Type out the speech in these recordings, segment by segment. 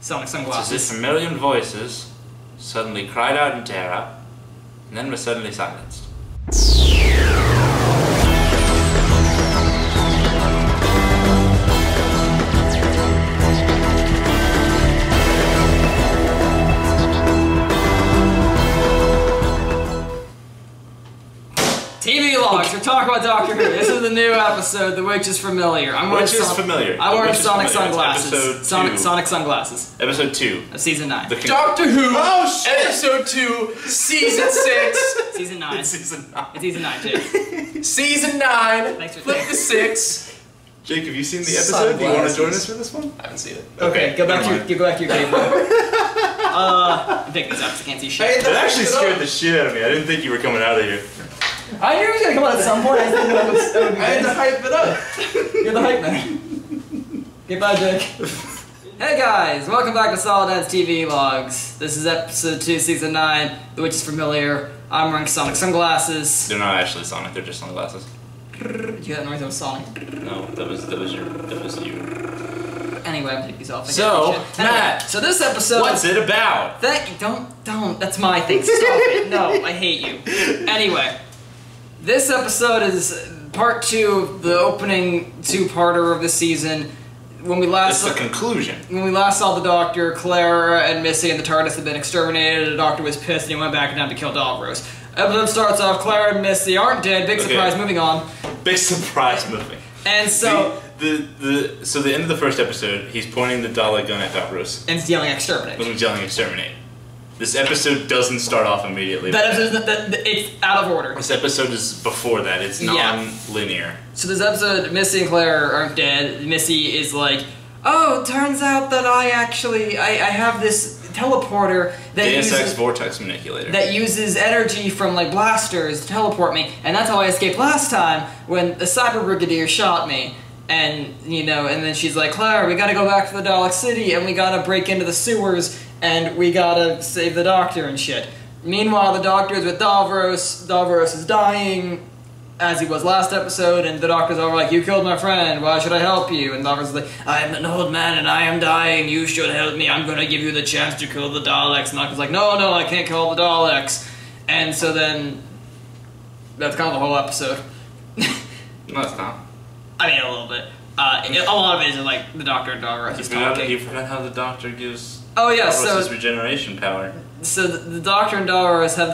Sonic It's sunglasses. as if a million voices suddenly cried out in terror, and then were suddenly silenced. TV logs. We're talking about Doctor Who. This is the new episode. The Witch is Familiar. I'm wearing Familiar. I'm wearing Sonic Familiar. sunglasses. Sonic sunglasses. Episode 2 of season 9. Doctor Who. Oh shit! Episode 2, Season 6. Season 9. It's season 9. It's season 9 too. Season 9. Thanks for Flip to 6. Jake, have you seen the episode? Do you want to join us for this one? I haven't seen it. Okay, go back never to your game. I'm taking this out because I can't see shit. It actually scared the shit out of me. I didn't think you were coming out of here. I knew he was gonna come out at some point. I just didn't know it was I had to hype it up. You're the hype man. Goodbye, Jake. Hey guys, welcome back to Solid Dance TV Logs. This is episode 2, season 9. The Witch is Familiar. I'm wearing Sonic sunglasses. They're not actually Sonic. They're just sunglasses. You had noise, that was Sonic. No, that was you. Anyway, I'm taking these off. So, Matt, so this episode. what's it about? Don't. That's my thing. Stop it. No, I hate you. Anyway, this episode is part 2 of the opening two-parter of the season. When we last It's the conclusion. When we last saw the Doctor, Clara and Missy and the TARDIS had been exterminated. The Doctor was pissed and he went back down to kill Davros. Episode starts off, Clara and Missy aren't dead. Big surprise. Moving on. Big surprise moving. And so So the end of the first episode, he's pointing the Dalek gun at Davros. and it's yelling exterminate. When he's yelling exterminate. This episode doesn't start off immediately. That episode, it's out of order. This episode is before that. It's non-linear. So this episode, Missy and Claire aren't dead. Missy is like, oh, turns out that I have this teleporter that Deus Ex uses, Vortex Manipulator. that uses energy from like blasters to teleport me, and that's how I escaped last time when the Cyber Brigadier shot me. And, you know, and then she's like, Claire, we gotta go back to the Dalek City, and we gotta break into the sewers, and we gotta save the Doctor and shit. Meanwhile, the Doctor is with Davros. Davros is dying, as he was last episode, and the Doctor's over like, you killed my friend, why should I help you? And Davros is like, I am an old man and I am dying, you should help me, I'm gonna give you the chance to kill the Daleks. And the Doctor's like, no, I can't kill the Daleks. And so then, that's kind of the whole episode. No, it's not. I mean, a little bit. A lot of it is like the Doctor and Davros is talking. You forgot how the Doctor gives Oh yeah, Davros so his regeneration power. So the Doctor and Davros have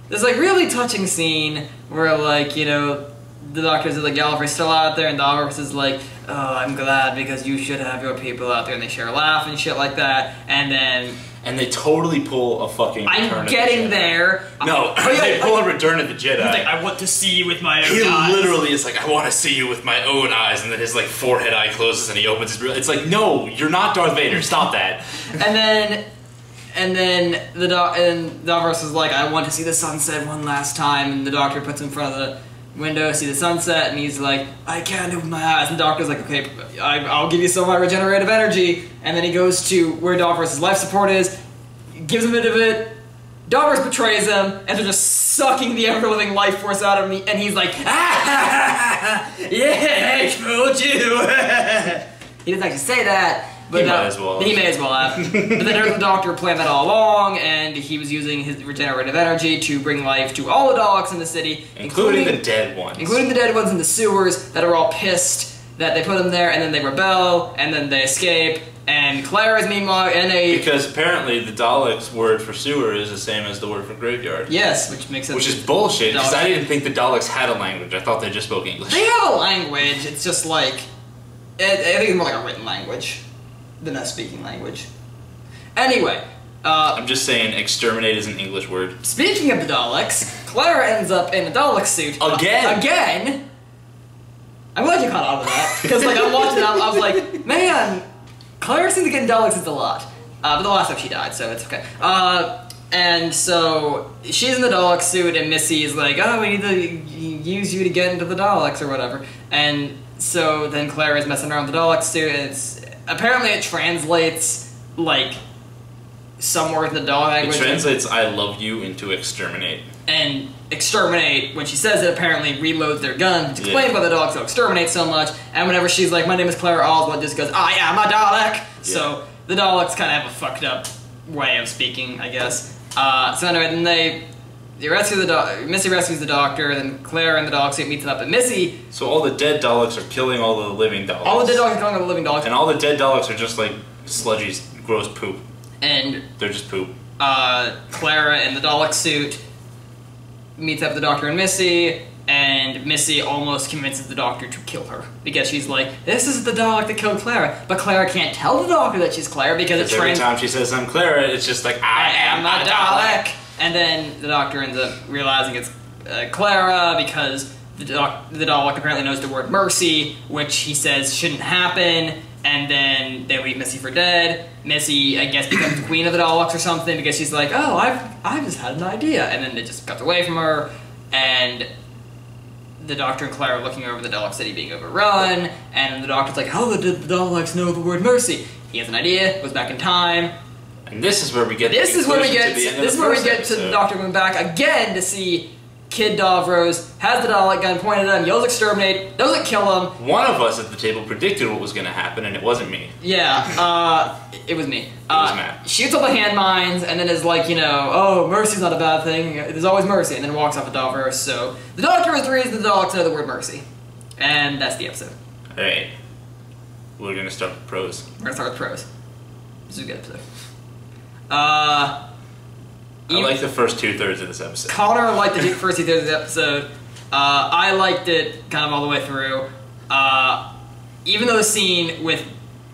this really touching scene where like, you know, the Doctor's like, Gallifrey's still out there, and Davros is like, oh, I'm glad because you should have your people out there, and they share a laugh and shit like that, and then they totally pull a fucking I'm getting there. No, they pull a Return of the Jedi. He's like, I want to see you with my own He eyes. literally is like, I want to see you with my own eyes, and then his like forehead eye closes and he opens his. It's like, no, you're not Darth Vader. Stop that. And then Davros is like, I want to see the sunset one last time, and the Doctor puts him in front of the window, see the sunset, and he's like, I can't open my eyes, and the Doctor's like, okay, I'll give you some of my regenerative energy, and then he goes to where Davros' life support is, gives him a bit of it, Davros betrays him, and they're just sucking the ever-living life force out of me, and he's like, ah, yeah, I told you. He doesn't actually say that, but he might as well. He may as well have. But then the Doctor planned that all along, and he was using his regenerative energy to bring life to all the Daleks in the city, including the dead ones. Including the dead ones in the sewers that are all pissed that they put them there, and then they rebel, and then they escape, and Claire is meanwhile in a... Because apparently the Daleks' word for sewer is the same as the word for graveyard. Yes, which makes sense. Which is bullshit, because I didn't think the Daleks had a language. I thought they just spoke English. They have a language, it's just like... I think it's more like a written language than a speaking language. Anyway, I'm just saying, exterminate is an English word. Speaking of the Daleks, Clara ends up in a Dalek suit. Again? Again? I'm glad you caught on to that. Because like, I'm watching that, I was like, man, Clara seems to get in Dalek suits a lot. But the last time she died, so it's okay. And so, she's in the Dalek suit, and Missy is like, oh, we need to use you to get into the Daleks, or whatever. And so then Clara is messing around with the Dalek suit, and apparently it translates, like, somewhere in the Dalek language. It translates I love you into exterminate. And exterminate, when she says it, apparently reloads their gun, which explains why the Daleks exterminate so much, and whenever she's like, my name is Clara Oswald, just goes, I am a Dalek! Yeah. So, the Daleks kind of have a fucked up way of speaking, I guess. So anyway, then they rescue Missy rescues the Doctor, then Clara and the Dalek suit meets up, and Missy... So all the dead Daleks are killing all the living Daleks. All the dead Daleks are killing all the living Daleks. And all the dead Daleks are just like sludgy, gross poop. And... They're just poop. Clara in the Dalek suit meets up with the Doctor and Missy, and Missy almost convinces the Doctor to kill her. Because she's like, this is the Dalek that killed Clara. But Clara can't tell the Doctor that she's Clara because every time she says I'm Clara, it's just like, I am a Dalek. And then the Doctor ends up realizing it's Clara because the Dalek apparently knows the word mercy, which he says shouldn't happen. And then they leave Missy for dead. Missy, I guess, becomes queen of the Daleks or something because she's like, oh, I've just had an idea. And then it just cuts away from her, and the Doctor and Clara are looking over the Dalek city being overrun, and the Doctor's like, how did the Daleks know the word mercy? He has an idea, goes back in time. And this is where we get This is where we get to to the Doctor going back again to see Kid Davros, has the Dalek gun pointed at him, yells exterminate, doesn't kill him. One of us at the table predicted what was going to happen, and it wasn't me. Yeah, it was me. It was Matt. Shoots all the hand mines, and then is like, you know, oh, mercy's not a bad thing, there's always mercy, and then walks off with Davros, so the Doctor is the reason the Daleks know the word mercy. And that's the episode. Alright. We're going to start with pros. We're gonna start with pros. This is a good episode. I like the first 2/3 of this episode. Connor liked the first 2/3 of the episode. I liked it kind of all the way through. Even though the scene with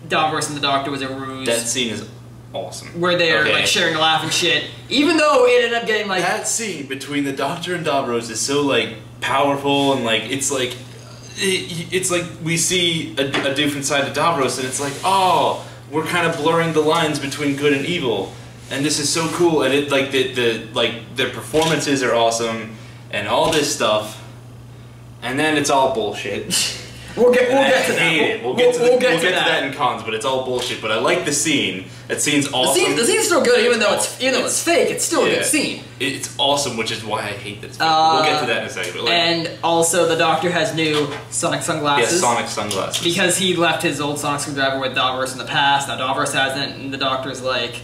Davros and the Doctor was a ruse. That scene is awesome. Where they're like sharing a laugh and shit. Even though it ended up getting like... That scene between the Doctor and Davros is so like powerful, and like it's like we see a different side of Davros, and it's like, oh, we're kind of blurring the lines between good and evil. And this is so cool, and it like their performances are awesome, and all this stuff, and then it's all bullshit. We'll get to that. We'll get to that in cons, but it's all bullshit. But I like the scene. That scene's awesome. The scene's still good, even though it's fake. It's still a good scene. It's awesome, which is why I hate this. We'll get to that in a second. But like, and also, the Doctor has new sonic sunglasses. Yeah, sonic sunglasses. Because he left his old sonic screwdriver with Davros in the past. Now Davros hasn't, and the Doctor's like.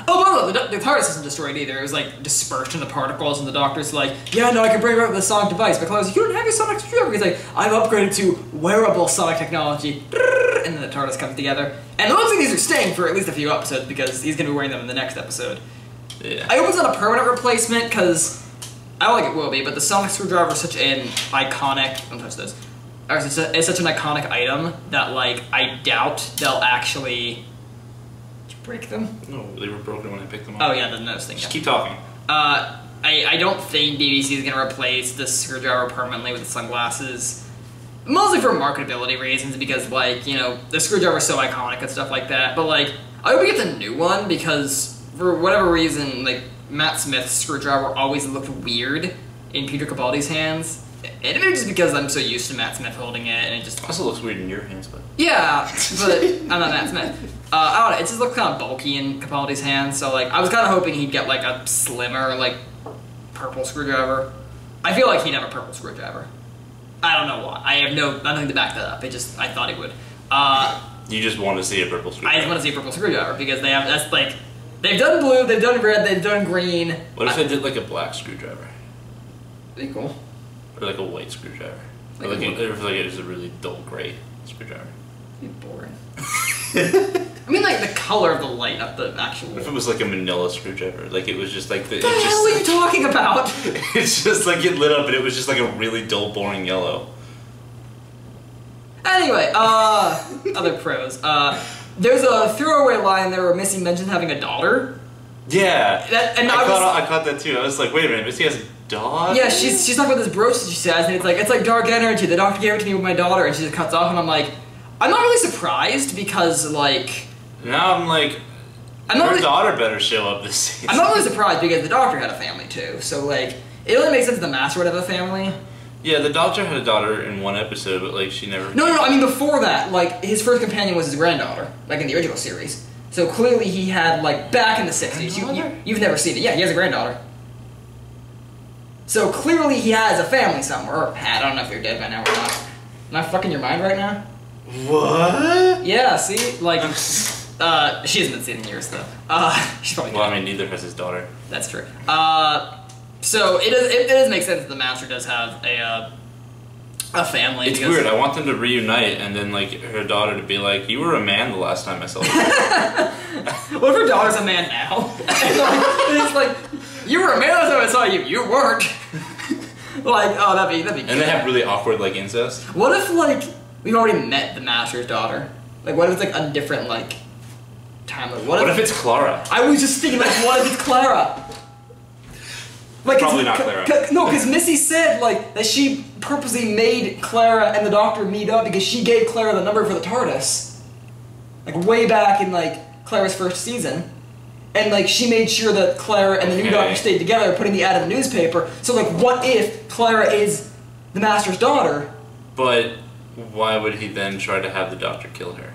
Oh, no, the TARDIS isn't destroyed either. It was, like, dispersed into particles, and the Doctor's like, yeah, no, I can bring it up with a sonic device. But Claire's like, you don't have your sonic screwdriver. He's like, I've upgraded to wearable sonic technology. And then the TARDIS comes together. And it looks like these are staying for at least a few episodes, because he's going to be wearing them in the next episode. Yeah. I hope it's not a permanent replacement, because I don't think it will be, but the sonic screwdriver is such an iconic... Don't touch this. It's such an iconic item that, like, I doubt they'll actually... break them? No, they were broken when I picked them up. Oh yeah, the nose thing. Just keep talking. I don't think BBC is going to replace the screwdriver permanently with the sunglasses. Mostly for marketability reasons, because, like, you know, the screwdriver is so iconic and stuff like that. But, like, I hope we get the new one, because for whatever reason, like, Matt Smith's screwdriver always looked weird in Peter Capaldi's hands. And maybe just because I'm so used to Matt Smith holding it, and it just... Also looks weird in your hands, but... Yeah, but I'm not Matt Smith. I don't know, it just looked kind of bulky in Capaldi's hands, so, like, I was kind of hoping he'd get, like, a slimmer, like, purple screwdriver. I feel like he'd have a purple screwdriver. I don't know why. I have nothing to back that up. I thought he would. You just want to see a purple screwdriver. I just want to see a purple screwdriver, because that's, like... They've done blue, they've done red, they've done green. What if they did, like, a black screwdriver? That'd be cool. Or like a white screwdriver. Or Like it was a really dull gray screwdriver. That'd be boring. I mean, like, the color of the light, not the actual... What if it was like a manila screwdriver? Like, it was just like... What the hell are you talking about? It's just like it lit up, and it was just like a really dull, boring yellow. Anyway, other pros. There's a throwaway line there where Missy mentions having a daughter. Yeah. I caught that too. I was like, wait a minute, Missy has a daughter? Yeah, she's talking about this brooch that she says, and it's like dark energy. The Doctor gave it to me with my daughter, and she just cuts off, and I'm like, I'm not really surprised, because, like... Now I'm like, her daughter better show up this season. I'm not really surprised, because the Doctor had a family, too. So, like, it only makes sense the Master would have a family. Yeah, the Doctor had a daughter in one episode, but, like, she never... No, I mean, before that, like, his first companion was his granddaughter, like, in the original series. So, clearly he had, like, back in the 60s. You've never seen it. Yeah, he has a granddaughter. So, clearly he has a family somewhere, or had. I don't know if they're dead by now or not. Am I fucking your mind right now? What? Yeah, see? Like... She hasn't been seen in years though. She's probably Well, dead. I mean, neither has his daughter. That's true. So it does make sense that the Master does have a family. It's because- weird. I want them to reunite, and then like her daughter to be like, "You were a man the last time I saw you." What if her daughter's a man now? And it's like, you were a man last time I saw you. You weren't. Like, oh, that'd be good. And they have really awkward like incest. What if like we've already met the Master's daughter? Like, what if it's like a different like timeline? What if it's Clara? I was just thinking, like, what if it's Clara? Like, Probably not Clara. No, because Missy said like that she purposely made Clara and the Doctor meet up because she gave Clara the number for the TARDIS, like way back in like Clara's first season, and like she made sure that Clara and the new Okay. Doctor stayed together, putting the ad in the newspaper. So like, what if Clara is the Master's daughter? But why would he then try to have the Doctor kill her?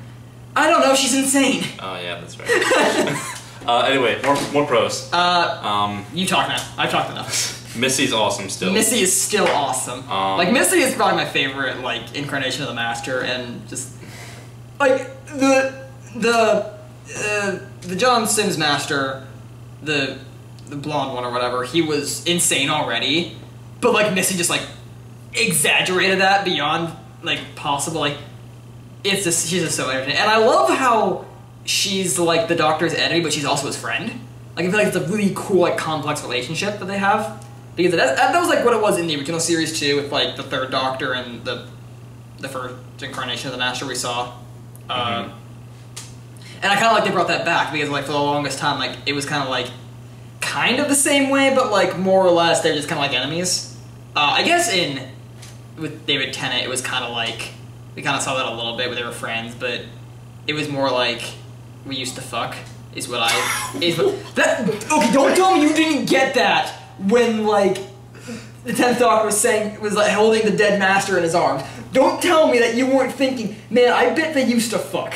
I don't know. She's insane. Oh yeah, that's right. Anyway, more pros. You talk now. I've talked enough. Missy's awesome still. Missy is still awesome. Um, Missy is probably my favorite like incarnation of the Master, and just like the John Sims Master, the blonde one or whatever. He was insane already, but like Missy just like exaggerated that beyond like possible. Like it's just she's just so entertaining, and I love how she's like the Doctor's enemy, but she's also his friend. Like I feel like it's a really cool, like complex relationship that they have, because that was like what it was in the original series too, with like the third Doctor and the first incarnation of the Master we saw. And I kind of like they brought that back because like for the longest time, like it was kind of the same way, but like more or less they're just kind of like enemies. I guess with David Tennant, it was kind of like we kind of saw that a little bit where they were friends, but it was more like we used to fuck. Okay, don't tell me you didn't get that when like the 10th Doctor was like holding the dead Master in his arms. Don't tell me that you weren't thinking, man, I bet they used to fuck.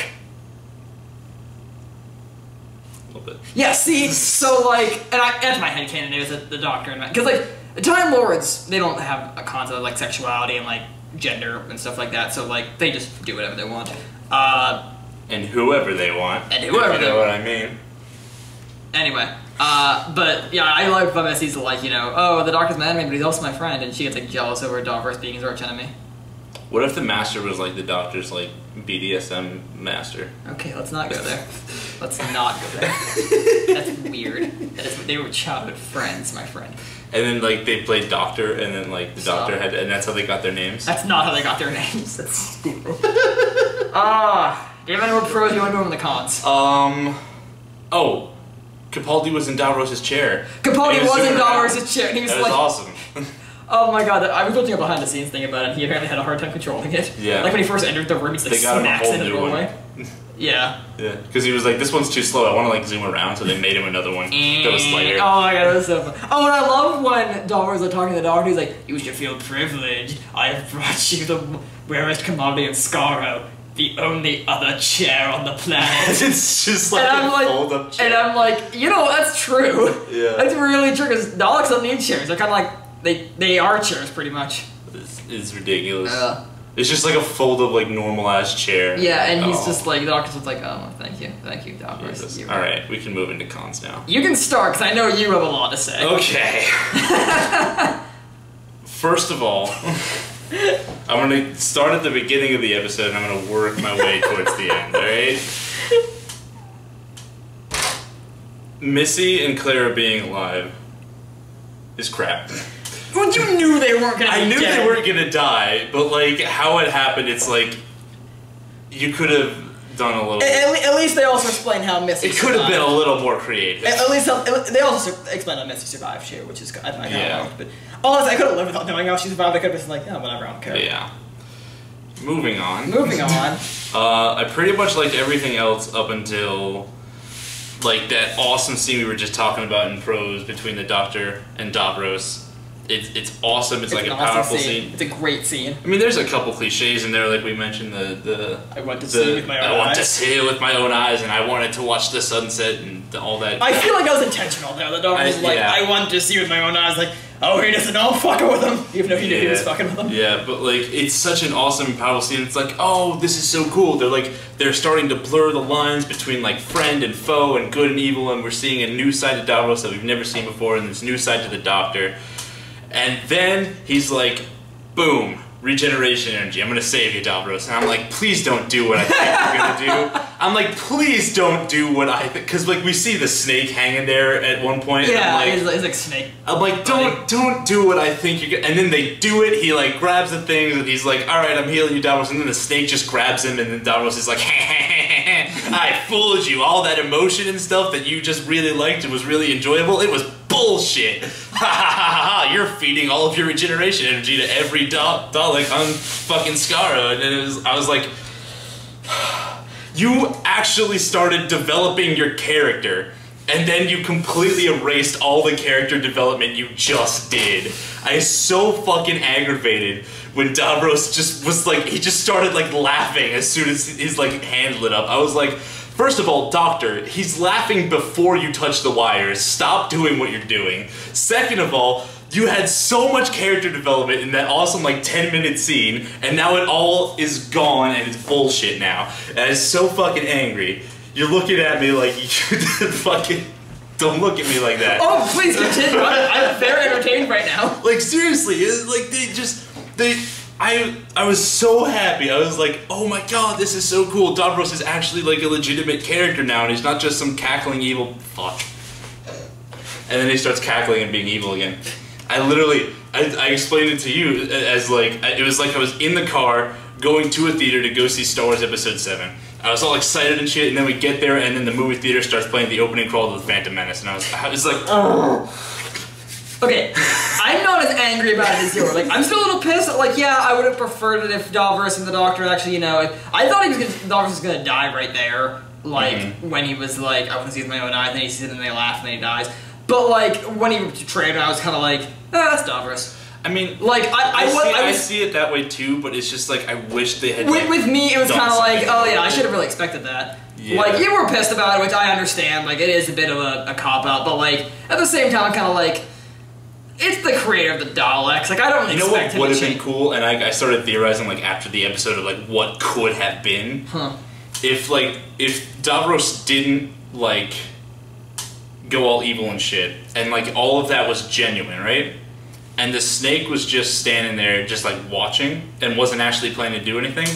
A little bit. Yeah, see, so like, and that's my headcanon, it was the Doctor and because like the Time Lords, they don't have a concept of like sexuality and like gender and stuff like that, so like they just do whatever they want. And whoever they want. And whoever if you they know what want. I mean. Anyway, but yeah, I like how Missy's like, you know, oh, the Doctor's my enemy, but he's also my friend, and she gets like jealous over Davros being his arch enemy. What if the Master was like the Doctor's like BDSM master? Okay, let's not go there. Let's not go there. That's weird. They were childhood friends, my friend. And then like they played Doctor, and then like the Stop. Doctor and that's how they got their names. That's not how they got their names. That's stupid. Do you have any more pros? You want to go over the cons? Oh, Capaldi was in Davros' chair. Capaldi And he was in super happy. Davros' chair, and he was That was like, awesome. oh my god, I was watching a behind the scenes thing about it, and he apparently had a hard time controlling it. Yeah. Like when he first entered the room, he's like They got him a smacks whole in the new one. doorway. Yeah. Yeah, because he was like, this one's too slow. I want to like zoom around, so they made him another one that was lighter. Oh my god, that was so fun. Oh, and I love when Davros was talking to the Doctor, he's like, you should feel privileged. I have brought you the rarest commodity in Skaro, the only other chair on the planet. It's just like And I'm a like, fold-up chair. and I'm like, you know, that's true. Yeah. That's really true, because Daleks don't need chairs. They're kind of like, they are chairs, pretty much. It's ridiculous. Yeah. It's just like a fold-up, like normal-ass chair. Yeah, and he's Oh, just like, the Doctor's just like, oh, thank you, Davros. Jesus. You're All right. right, we can move into cons now. You can start, because I know you have a lot to say. Okay. First of all, I'm gonna start at the beginning of the episode and I'm gonna work my way towards the end, alright? Missy and Clara being alive is crap. Well, you knew they weren't gonna I be knew dead. they weren't gonna die, but like how it happened, it's like you could have done a little. At least they also explain how Missy It could have been a survived. little more creative. At least they also explain how Missy survived too, which is I kind Yeah. of liked. But honestly, I could have lived without knowing how she survived. I could have been like, oh, whatever, I don't care. Yeah. Moving on. Moving on. I pretty much liked everything else up until like that awesome scene we were just talking about in prose between the Doctor and Davros. It's awesome. It's like an a awesome powerful scene. It's a great scene. I mean, there's a couple cliches in there, like we mentioned the I want to see with my own I want to eyes. see it with my own eyes, and I wanted to watch the sunset and all that. I feel like that was intentional though. The Doctor was like, yeah. I want to see with my own eyes. Like, oh, he doesn't know I'm fucking with him, even though he knew he was fucking with him. Yeah, but like it's such an awesome, powerful scene. It's like, oh, this is so cool. They're starting to blur the lines between like friend and foe and good and evil, and we're seeing a new side to Davros that we've never seen before, and this new side to the Doctor. And then he's like, boom, regeneration energy. I'm gonna save you, Davros. And I'm like, please don't do what I think you're gonna do. I'm like, please don't do what I think, because like we see the snake hanging there at one point. Yeah, and he's like snake. I'm like, don't do what I think you're gonna. And then they do it. He like grabs the things, and he's like, all right, I'm healing you, Davros. And then the snake just grabs him, and then Davros is like, I fooled you. All that emotion and stuff that you just really liked and was really enjoyable, it was bullshit. Ha ha ha ha! You're feeding all of your regeneration energy to every Dalek on fucking Skaro, and then I was like. You actually started developing your character, and then you completely erased all the character development you just did. I was so fucking aggravated when Davros just was like, he just started like laughing as soon as his like hand lit up. I was like, first of all, Doctor, he's laughing before you touch the wires. Stop doing what you're doing. Second of all, you had so much character development in that awesome like 10-minute scene, and now it all is gone and it's bullshit now. And I'm so fucking angry. You're looking at me like you fucking don't look at me like that. Oh, please continue. I'm very entertained right now. Like seriously, it's like I was so happy. I was like, oh my god, this is so cool. Davros is actually like a legitimate character now, and he's not just some cackling evil fuck. And then he starts cackling and being evil again. I explained it to you as like, it was like I was in the car going to a theater to go see Star Wars Episode 7. I was all excited and shit, and then we get there, and then the movie theater starts playing the opening crawl to The Phantom Menace, and I was like, oh. Okay, I'm not as angry about it as you are. Like, I'm still a little pissed. Like, yeah, I would have preferred it if Davros and the Doctor actually, you know, I thought Davros was gonna die right there. Like, when he was like, I want to see with my own eyes, and then he sees it, and they laugh, and then he dies. But like, when he betrayed her, I was kind of like, that's Davros. I mean, like, I see it that way too, but it's just like, I wish they had. With me, it was kind of like, oh yeah, I should have really expected that. Yeah. Like, you were pissed about it, which I understand. Like, it is a bit of a cop-out, but like, at the same time, I'm kind of like, it's the creator of the Daleks. Like, I don't expect him to change. You know what would have been cool? And I started theorizing, like, after the episode of, like, what could have been. Huh. If Davros didn't, like, go all evil and shit, and, like, all of that was genuine, right? And the snake was just standing there, just, like, watching, and wasn't actually planning to do anything.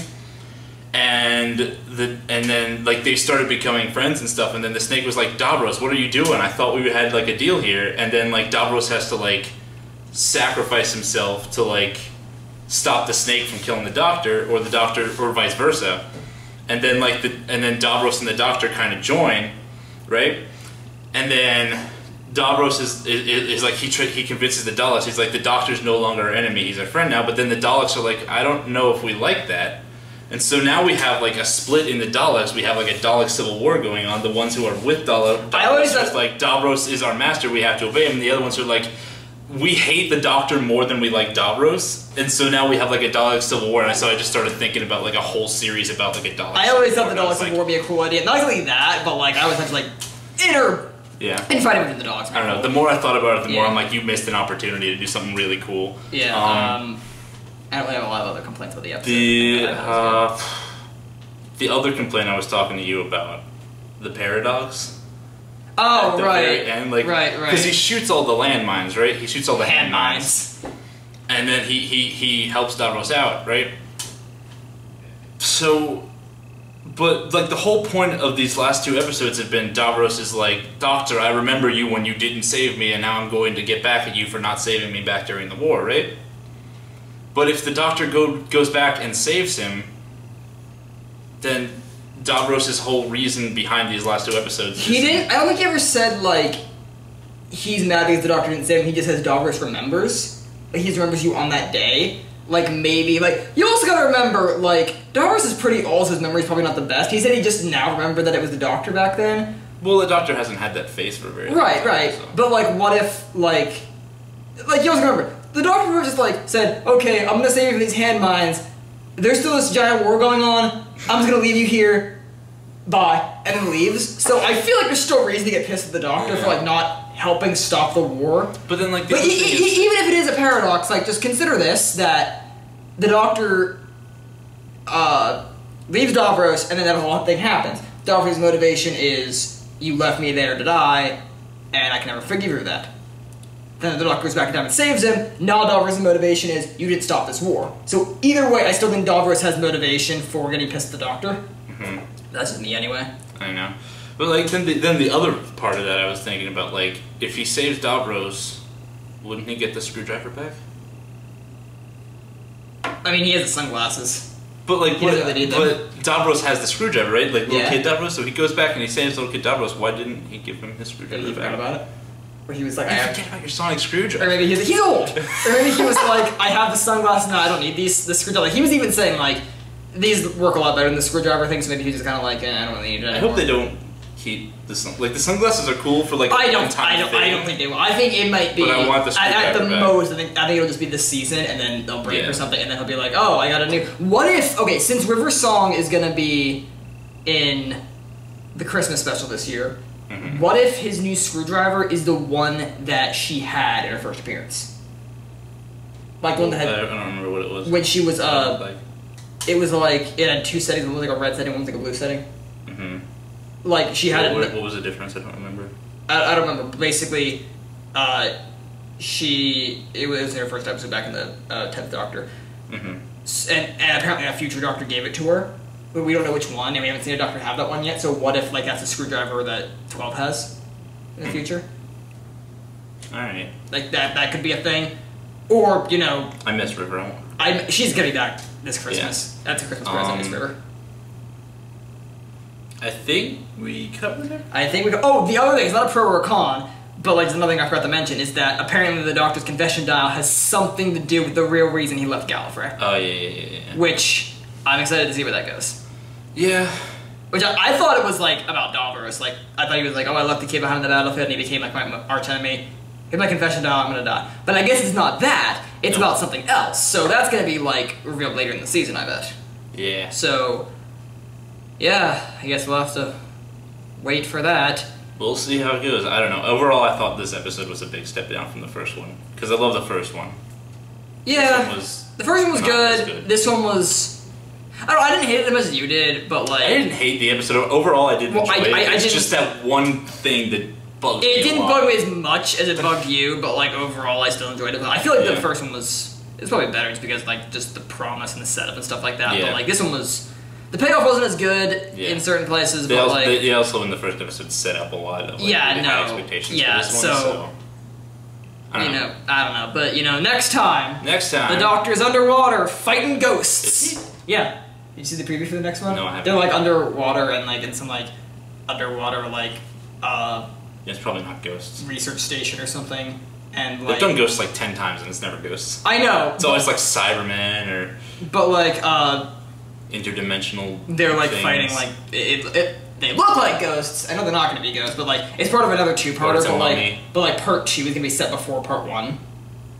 And then, like, they started becoming friends and stuff, and then the snake was like, Davros, what are you doing? I thought we had, like, a deal here. And then, like, Davros has to, like, sacrifice himself to, like, stop the snake from killing the Doctor, or vice versa. And then, like, and then Davros and the Doctor kind of join, right? And then Davros is like, he convinces the Daleks, he's like, the Doctor's no longer our enemy, he's our friend now. But then the Daleks are like, I don't know if we like that. And so now we have, like, a split in the Daleks. We have, like, a Dalek civil war going on. The ones who are with Davros are like, Davros is our master, we have to obey him. And the other ones are like, we hate the Doctor more than we like Davros. And so now we have, like, a Dalek civil war. And so I just started thinking about, like, a whole series about, like, a Dalek I always thought the Dalek civil war would be a cool idea. Not exactly that, but, like, I always had to, like, infighting within the Daleks. I don't know. The more I thought about it, the more I'm like, you missed an opportunity to do something really cool. Yeah, I don't really have a lot of other complaints about the episode. The other complaint I was talking to you about, the paradox. Oh, at the very end, like, right. Because he shoots all the landmines, right? He shoots all the hand mines. And then he helps Davros out, right? So, but, like, the whole point of these last two episodes have been Davros is like, Doctor, I remember you when you didn't save me, and now I'm going to get back at you for not saving me back during the war, right? But if the Doctor goes back and saves him, then Davros' whole reason behind these last two episodes is... I don't think he ever said, like, he's mad because the Doctor didn't save him. He just says Davros remembers. Like, he just remembers you on that day. Like, maybe, like, you also gotta remember, like, Davros is pretty old, so his memory's probably not the best. He said he just now remembered that it was the Doctor back then. Well, the Doctor hasn't had that face for a very long time. Right. So. But, like, what if, like, you also remember... The Doctor just, like, said, okay, I'm gonna save you from these hand mines. There's still this giant war going on. I'm just gonna leave you here. Bye. And then leaves. So I feel like there's still reason to get pissed at the Doctor for, like, not helping stop the war. But then, like, the But other thing is, even if it is a paradox, like, just consider this, that the Doctor leaves Davros, and then that whole thing happens. Davros' motivation is, you left me there to die, and I can never forgive you for that. Then the Doctor goes back in time and saves him. Now Davros' motivation is, you didn't stop this war. So either way, I still think Davros has motivation for getting pissed at the Doctor. That's just me anyway. I know. But, like, then the other part of that I was thinking about, like, if he saves Davros, wouldn't he get the screwdriver back? I mean, he has the sunglasses. But, like, He doesn't really need them. but Davros has the screwdriver, right? Like, little Yeah. kid Davros. So he goes back and he saves little kid Davros. Why didn't he give him his He screwdriver forgot back? about it. Or he was like, I I have... forget about your sonic Or screwdriver. maybe he's old. Or maybe he was like, I have the sunglasses now, I don't need the screwdriver. He was even saying, like, these work a lot better than the screwdriver thing, so maybe he's just kind of like, I don't really need it I anymore. hope they don't keep the the sunglasses are cool for, like, I a don't one-time thing. think they will. I think it might be. But I want the at the screwdriver back. most. I think it'll just be this season, and then they'll break Yeah. or something, and then he'll be like, "Oh, I got a new." What if? Okay, since River Song is gonna be in the Christmas special this year, what if his new screwdriver is the one that she had in her first appearance? Like the one that I had don't remember what it was. when she was like, it was like it had two settings. One was like a red setting, one was like a blue setting. Like she had what, it. what was the difference? I don't remember. I don't remember. But basically, it was in her first episode back in the 10th Doctor. And apparently a future Doctor gave it to her. But we don't know which one, and we haven't seen a Doctor have that one yet, so what if like that's a screwdriver that 12 has in the future? Alright. Like that could be a thing. Or, you know, I miss River. she's getting back this Christmas. That's a Christmas present, Miss River. I think we covered it. I think we go. Oh, the other thing, it's not a pro or a con, but like another thing I forgot to mention is that apparently the Doctor's confession dial has something to do with the real reason he left Gallifrey. Oh, yeah. Which I'm excited to see where that goes. Yeah. Which I thought it was like about Davros. Like I thought he was like, oh, I left the kid behind on the battlefield, and he became like my arch enemy. Hit my confession dial, I'm gonna die. But I guess it's not that. It's about something else. So that's gonna be like revealed later in the season, I bet. Yeah. So yeah, I guess we'll have to wait for that. We'll see how it goes. I don't know. Overall, I thought this episode was a big step down from the first one. Because I love the first one. Yeah, This one was the first one was not as good. good. This one was. I don't know. I didn't hate it as much as you did, but like I didn't hate the episode. Overall, I did Well, enjoy it. I It's didn't- just that one thing that bugged me it a didn't lot. bug me as much as it bugged you. But like overall, I still enjoyed it. But I feel like the Yeah. first one was it's probably better just because like just the promise and the setup and stuff like that. Yeah. But like this one was the payoff wasn't as good Yeah. in certain places. They but also, like they also in the first episode set up a lot of like, Yeah, really high no. expectations Yeah, for this one. so- I don't you know, I don't know. But you know, next time Next time, the Doctor's underwater fighting ghosts. Is Yeah. Did you see the preview for the next one? No, I haven't. They're like underwater and like in some like underwater like it's probably not ghosts. research station or something. And They've like done ghosts like 10 times and it's never ghosts. I know. It's always like Cybermen or But like interdimensional. they're like things. fighting like they look like ghosts. I know they're not going to be ghosts, but like it's part of another Or two-parter. it's a But like, mummy. part 2 is going to be set before part 1,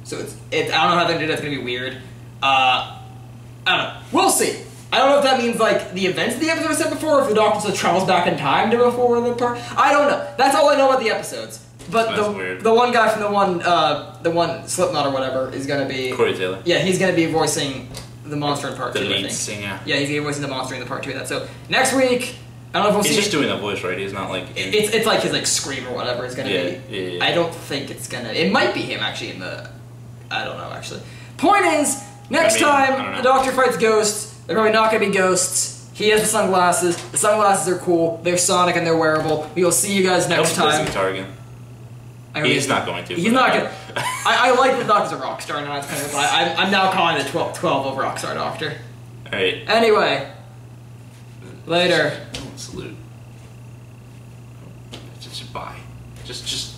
so it's I don't know how they're going to do that. It's going to be weird. I don't know. We'll see. I don't know if that means like the events of the episode are set before, or if the Doctor just travels back in time to before the part. I don't know. That's all I know about the episodes. But That's weird. the one guy from the one Slipknot or whatever is going to be Corey Taylor. yeah, he's going to be voicing the monster in part The 2. I lead think. singer. Yeah, he's gonna be voicing the monster in the part 2 of that. So next week, I don't know if we'll He's see. just doing that voice, right? He's not like. In, It's like his like scream or whatever is gonna Yeah, be. yeah. I don't think it's gonna. It might be him actually in the. I don't know actually. Point is, next I mean, I don't time know. the Doctor fights ghosts, they're probably not gonna be ghosts. He has the sunglasses. The sunglasses are cool. They're sonic and they're wearable. We will see you guys I hope next he plays time. guitar again. I hope He's not going to. He's but not I- gonna. I like the Doctor's a rock star now. It's kind of. I'm now calling the 12 of rock star Doctor. Alright. Anyway, later. Salute. Just bye. Just